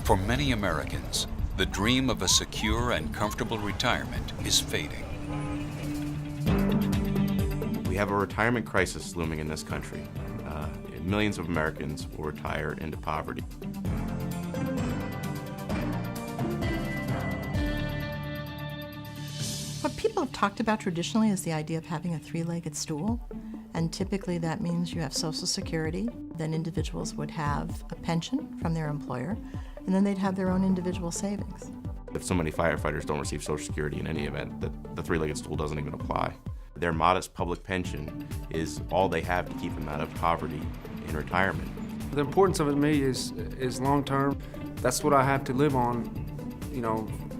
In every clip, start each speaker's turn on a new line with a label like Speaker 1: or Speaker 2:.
Speaker 1: For many Americans, the dream of a secure and comfortable retirement is fading.
Speaker 2: We have a retirement crisis looming in this country. Millions of Americans will retire into poverty.
Speaker 3: What people have talked about traditionally is the idea of having a three-legged stool, and typically that means you have Social Security, then individuals would have a pension from their employer, and then they'd have their own individual savings.
Speaker 2: If so many firefighters don't receive Social Security in any event, the three-legged stool doesn't even apply. Their modest public pension is all they have to keep them out of poverty in retirement.
Speaker 4: The importance of it to me is long-term. That's what I have to live on,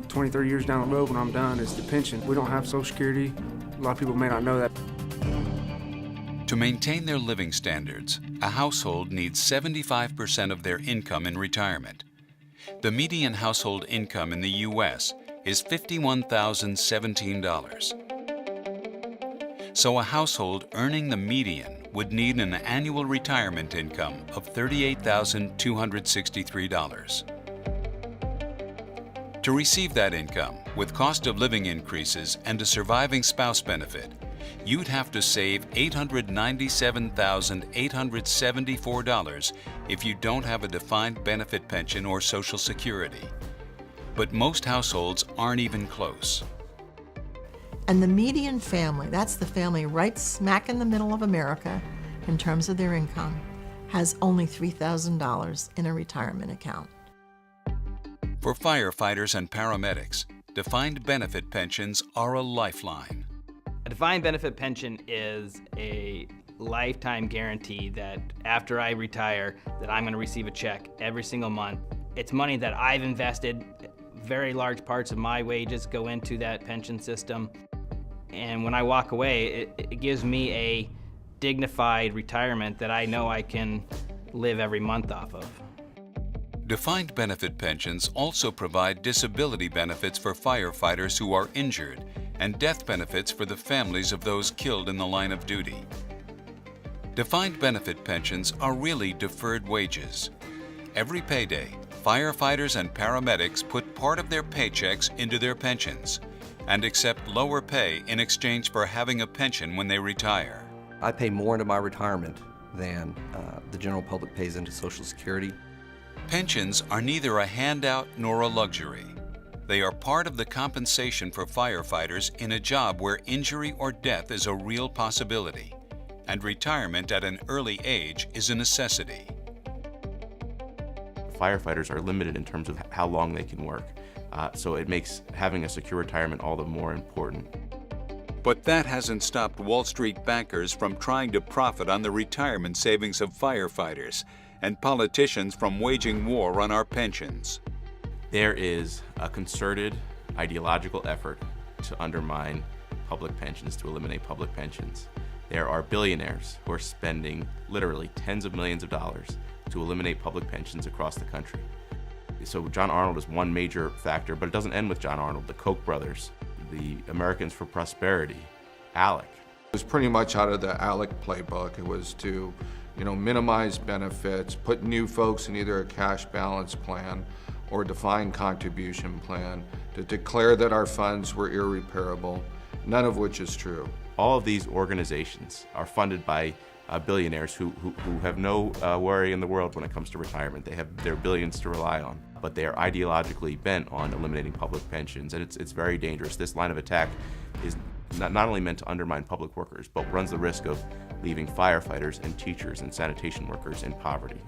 Speaker 4: 20, 30 years down the road when I'm done is the pension. We don't have Social Security. A lot of people may not know that.
Speaker 1: To maintain their living standards, a household needs 75% of their income in retirement. The median household income in the U.S. is $51,017. So a household earning the median would need an annual retirement income of $38,263. To receive that income, with cost of living increases and a surviving spouse benefit, you'd have to save $897,874 if you don't have a defined benefit pension or Social Security. But most households aren't even close.
Speaker 3: And the median family, that's the family right smack in the middle of America in terms of their income, has only $3,000 in a retirement account.
Speaker 1: For firefighters and paramedics, defined benefit pensions are a lifeline.
Speaker 5: A defined benefit pension is a lifetime guarantee that after I retire, that I'm going to receive a check every single month. It's money that I've invested. Very large parts of my wages go into that pension system. And when I walk away, it gives me a dignified retirement that I know I can live every month off of.
Speaker 1: Defined benefit pensions also provide disability benefits for firefighters who are injured and death benefits for the families of those killed in the line of duty. Defined benefit pensions are really deferred wages. Every payday, firefighters and paramedics put part of their paychecks into their pensions and accept lower pay in exchange for having a pension when they retire.
Speaker 6: I pay more into my retirement than the general public pays into Social Security.
Speaker 1: Pensions are neither a handout nor a luxury. They are part of the compensation for firefighters in a job where injury or death is a real possibility, and retirement at an early age is a necessity.
Speaker 2: Firefighters are limited in terms of how long they can work, so it makes having a secure retirement all the more important.
Speaker 1: But that hasn't stopped Wall Street bankers from trying to profit on the retirement savings of firefighters and politicians from waging war on our pensions.
Speaker 2: There is a concerted ideological effort to undermine public pensions, to eliminate public pensions. There are billionaires who are spending literally tens of millions of dollars to eliminate public pensions across the country. So John Arnold is one major factor, but it doesn't end with John Arnold. The Koch brothers, the Americans for Prosperity, ALEC.
Speaker 7: It was pretty much out of the ALEC playbook. It was to, minimize benefits, put new folks in either a cash balance plan or defined contribution plan, to declare that our funds were irreparable, none of which is true.
Speaker 2: All of these organizations are funded by billionaires who have no worry in the world when it comes to retirement. They have their billions to rely on, but they are ideologically bent on eliminating public pensions, and it's very dangerous. This line of attack is not only meant to undermine public workers, but runs the risk of leaving firefighters and teachers and sanitation workers in poverty.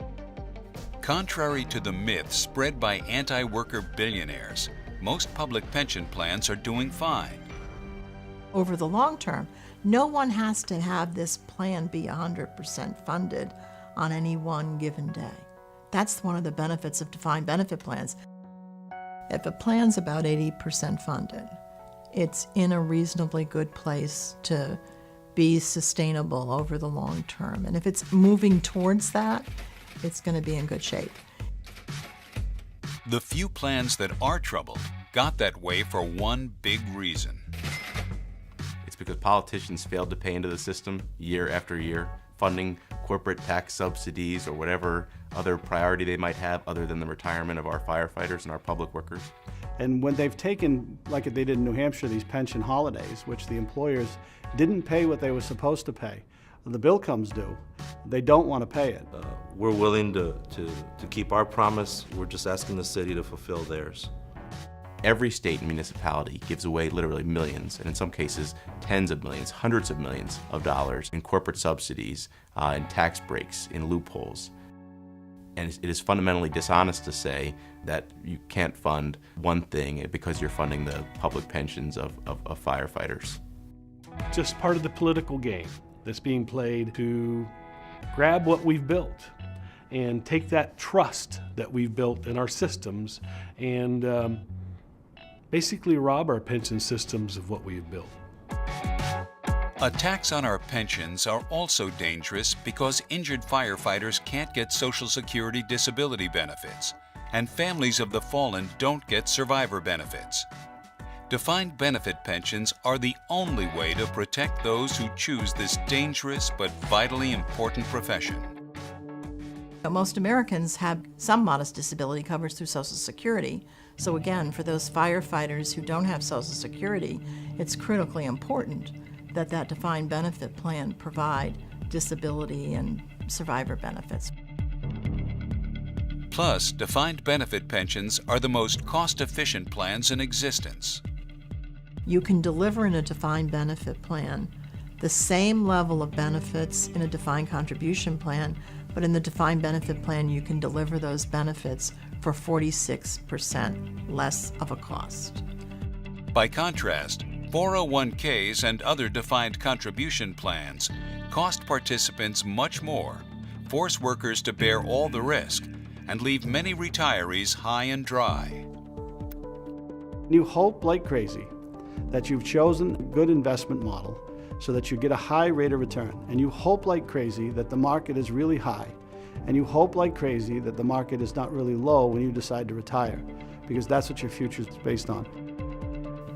Speaker 1: Contrary to the myth spread by anti-worker billionaires, most public pension plans are doing fine.
Speaker 3: Over the long term, no one has to have this plan be 100% funded on any one given day. That's one of the benefits of defined benefit plans. If a plan's about 80% funded, it's in a reasonably good place to be sustainable over the long term. And if it's moving towards that, it's going to be in good shape.
Speaker 1: The few plans that are troubled got that way for one big reason.
Speaker 2: It's because politicians failed to pay into the system year after year. funding corporate tax subsidies or whatever other priority they might have other than the retirement of our firefighters and our public workers.
Speaker 8: And when they've taken, like they did in New Hampshire, these pension holidays, which the employers didn't pay what they were supposed to pay, the bill comes due, they don't want to pay it.
Speaker 9: We're willing to keep our promise. We're just asking the city to fulfill theirs.
Speaker 2: Every state and municipality gives away literally millions, and in some cases tens of millions, hundreds of millions of dollars in corporate subsidies, in tax breaks, in loopholes. And it is fundamentally dishonest to say that you can't fund one thing because you're funding the public pensions of firefighters.
Speaker 10: Just part of the political game that's being played to grab what we've built and take that trust that we've built in our systems and basically rob our pension systems of what we've built.
Speaker 1: Attacks on our pensions are also dangerous because injured firefighters can't get Social Security disability benefits, and families of the fallen don't get survivor benefits. Defined benefit pensions are the only way to protect those who choose this dangerous but vitally important profession.
Speaker 3: Most Americans have some modest disability coverage through Social Security. So again, for those firefighters who don't have Social Security, it's critically important that that defined benefit plan provide disability and survivor benefits.
Speaker 1: Plus, defined benefit pensions are the most cost-efficient plans in existence.
Speaker 3: You can deliver in a defined benefit plan the same level of benefits in a defined contribution plan, but in the defined benefit plan you can deliver those benefits for 46% less of a cost.
Speaker 1: By contrast, 401ks and other defined contribution plans cost participants much more, force workers to bear all the risk, and leave many retirees high and dry.
Speaker 8: You hope like crazy that you've chosen a good investment model so that you get a high rate of return, and you hope like crazy that the market is really high, and you hope like crazy that the market is not really low when you decide to retire, because that's what your future is based on.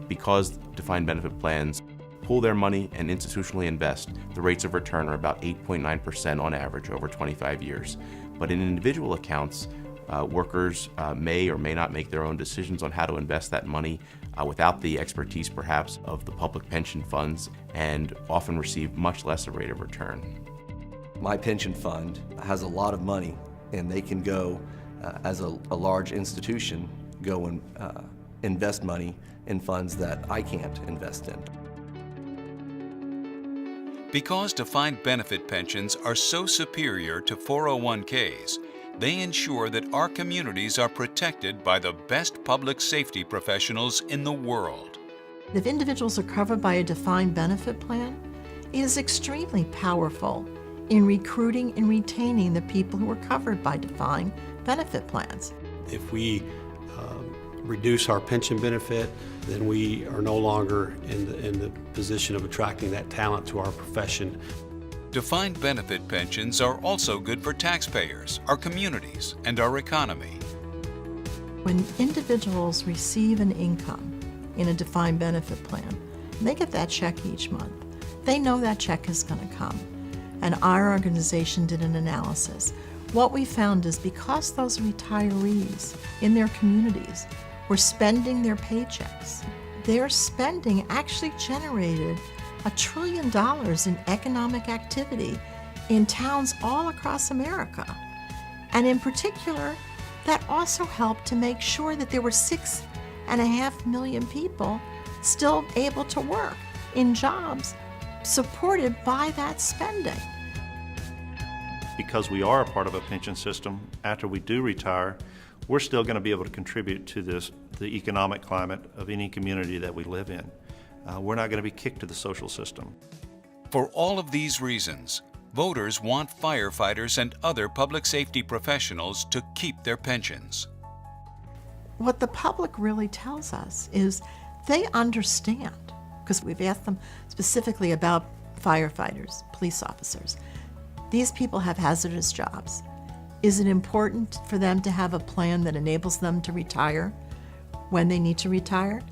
Speaker 2: Because defined benefit plans pool their money and institutionally invest, the rates of return are about 8.9% on average over 25 years. But in individual accounts, workers may or may not make their own decisions on how to invest that money without the expertise perhaps of the public pension funds, and often receive much less a rate of return.
Speaker 6: My pension fund has a lot of money, and they can go, as a large institution, go and invest money in funds that I can't invest in.
Speaker 1: Because defined benefit pensions are so superior to 401ks, they ensure that our communities are protected by the best public safety professionals in the world.
Speaker 3: If individuals are covered by a defined benefit plan, it is extremely powerful in recruiting and retaining the people who are covered by defined benefit plans.
Speaker 11: If we reduce our pension benefit, then we are no longer in the position of attracting that talent to our profession.
Speaker 1: Defined benefit pensions are also good for taxpayers, our communities, and our economy.
Speaker 3: When individuals receive an income in a defined benefit plan, and they get that check each month, they know that check is going to come. And our organization did an analysis. What we found is because those retirees in their communities were spending their paychecks, their spending actually generated $1 trillion in economic activity in towns all across America. And in particular, that also helped to make sure that there were 6.5 million people still able to work in jobs supported by that spending.
Speaker 12: Because we are a part of a pension system, after we do retire, we're still going to be able to contribute to the economic climate of any community that we live in. We're not going to be kicked to the social system.
Speaker 1: For all of these reasons, voters want firefighters and other public safety professionals to keep their pensions.
Speaker 3: What the public really tells us is they understand, because we've asked them specifically about firefighters, police officers. These people have hazardous jobs. Is it important for them to have a plan that enables them to retire when they need to retire?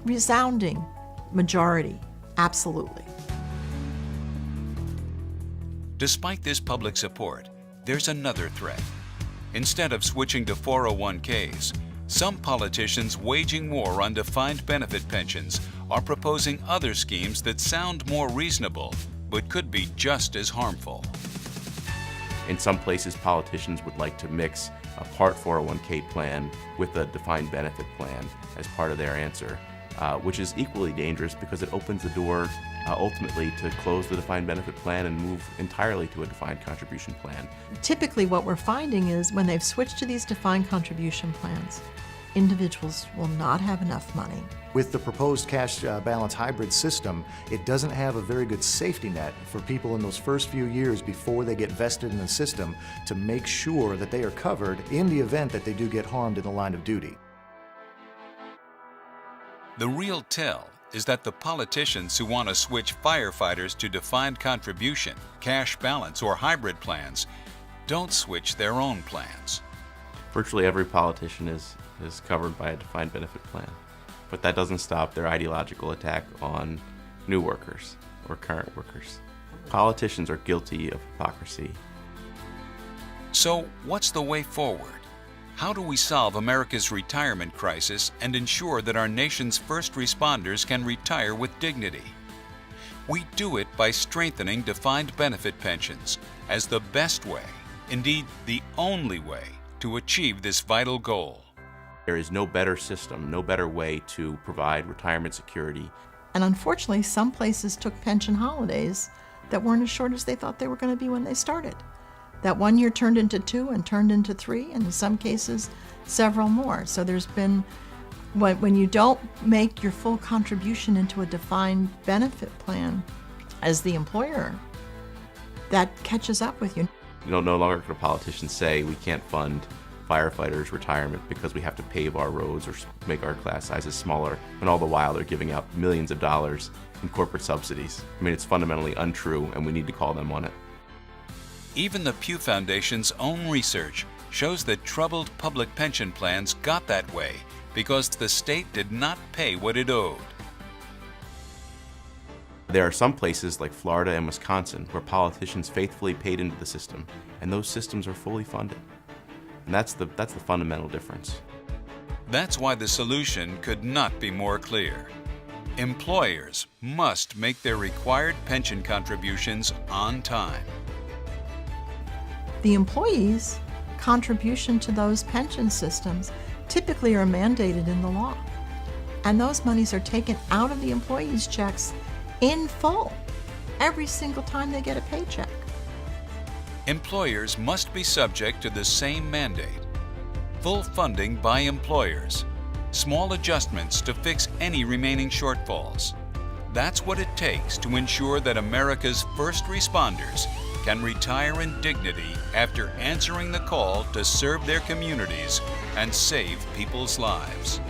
Speaker 3: Resounding majority, absolutely.
Speaker 1: Despite this public support, there's another threat. Instead of switching to 401ks, some politicians waging war on defined benefit pensions are proposing other schemes that sound more reasonable, but could be just as harmful.
Speaker 2: In some places, politicians would like to mix a part 401k plan with a defined benefit plan as part of their answer, which is equally dangerous because it opens the door ultimately to close the defined benefit plan and move entirely to a defined contribution plan.
Speaker 3: Typically what we're finding is when they've switched to these defined contribution plans, individuals will not have enough money.
Speaker 13: With the proposed cash balance hybrid system, it doesn't have a very good safety net for people in those first few years before they get vested in the system to make sure that they are covered in the event that they do get harmed in the line of duty.
Speaker 1: The real tell is that the politicians who want to switch firefighters to defined contribution, cash balance, or hybrid plans don't switch their own plans.
Speaker 2: Virtually every politician is covered by a defined benefit plan. But that doesn't stop their ideological attack on new workers or current workers. Politicians are guilty of hypocrisy.
Speaker 1: So, what's the way forward? How do we solve America's retirement crisis and ensure that our nation's first responders can retire with dignity? We do it by strengthening defined benefit pensions as the best way, indeed the only way, to achieve this vital goal.
Speaker 2: There is no better system, no better way to provide retirement security.
Speaker 3: And unfortunately, some places took pension holidays that weren't as short as they thought they were going to be when they started. That 1 year turned into 2 and turned into 3, and in some cases, several more. So there's been, when you don't make your full contribution into a defined benefit plan as the employer, that catches up with you.
Speaker 2: No longer can a politician say we can't fund firefighters' retirement because we have to pave our roads or make our class sizes smaller, and all the while they're giving out millions of dollars in corporate subsidies. I mean, it's fundamentally untrue, and we need to call them on it.
Speaker 1: Even the Pew Foundation's own research shows that troubled public pension plans got that way because the state did not pay what it owed.
Speaker 2: There are some places like Florida and Wisconsin where politicians faithfully paid into the system, and those systems are fully funded. And that's the fundamental difference.
Speaker 1: That's why the solution could not be more clear. Employers must make their required pension contributions on time.
Speaker 3: The employees' contribution to those pension systems typically are mandated in the law. And those monies are taken out of the employees' checks in full every single time they get a paycheck.
Speaker 1: Employers must be subject to the same mandate. Full funding by employers. Small adjustments to fix any remaining shortfalls. That's what it takes to ensure that America's first responders can retire in dignity after answering the call to serve their communities and save people's lives.